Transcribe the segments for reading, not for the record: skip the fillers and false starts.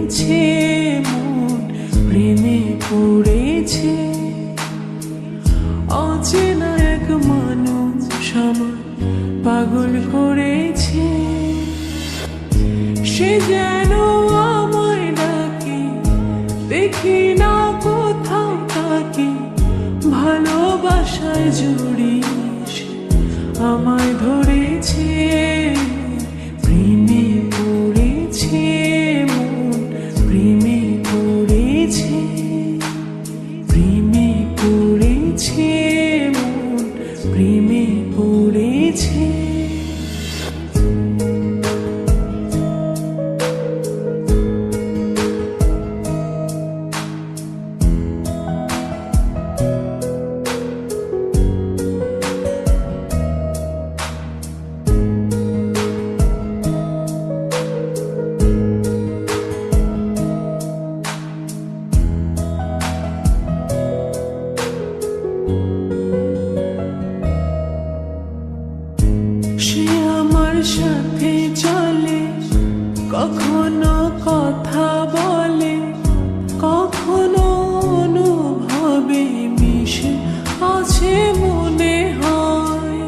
পড়েছে মন, প্রেমে পড়েছে। অচেনা এক মানুষ আমার পাগল করেছে। সে যেন আমায় ডাকে, দেখি না কোথাও তাকে। ভালোবাসায় জড়িয়ে আমায় ধরেছে, প্রেমে পড়েছে মন, প্রেমে পড়েছে। প্রেমে পড়েছে মন, প্রেমে পড়েছে। সে আমার সাথে চলে, কখনো কথা বলে, কখনো অনুভবে মিশে আছে মনে হয়।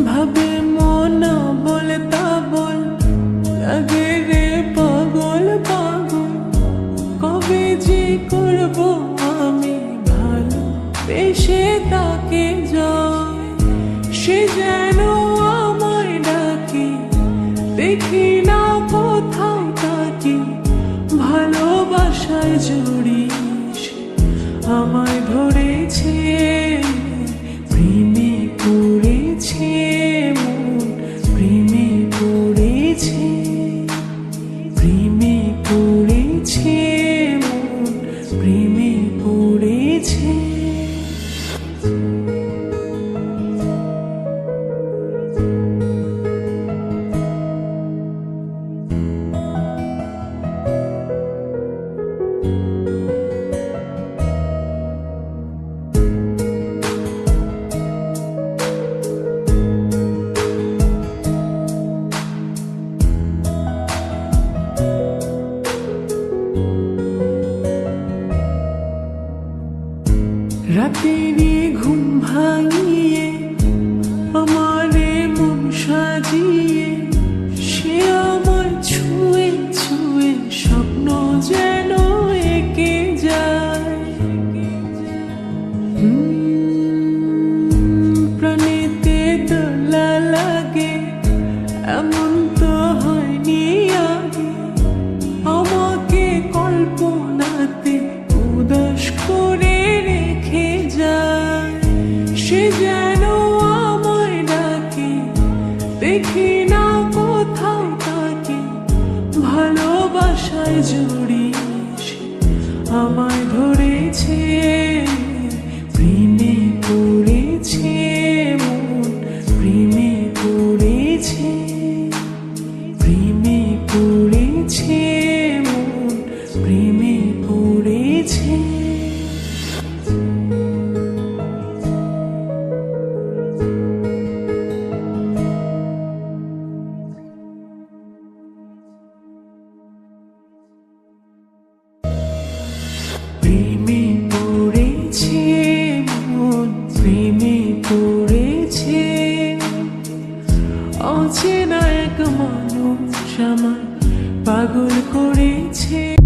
ভাবে মন বলে তা বল, লাগে রে পাগল পাগল। কবে যে করবো আমি ভালো বেশে তাকে যায়। সে যেন আমায় ডাকে, দেখি না কোথাও তাকে। ভালোবাসায় জড়িয়ে আমায় ধরেছে, প্রেমে পড়েছে মন, প্রেমে পড়েছে। প্রেমে পড়েছে মন, প্রেমে পড়েছে। রাতেরই ঘুম ভাঙিয়ে আমারে মন সাজিয়ে, সে আমার ছুঁয়ে ছুঁয়ে স্বপ্ন যেন এঁকে যায়। প্রাণেতে দোলা লাগে, এমন তো হয়নি আগে। আমাকে কল্পনাতে উদাস করে রেখে যায়। সে যেন আমায় ডাকে, দেখি না কোথাও তাকে। ভালোবাসায় জড়িয়ে আমায় ধরেছে, প্রেমে পড়েছে মন, প্রেমে পড়েছে। প্রেমে পড়েছে মন, প্রেমে পড়েছে। প্রেমে পড়েছে মন, প্রেমে পড়েছে। অচেনা এক মানুষ আমায় পাগল করেছে।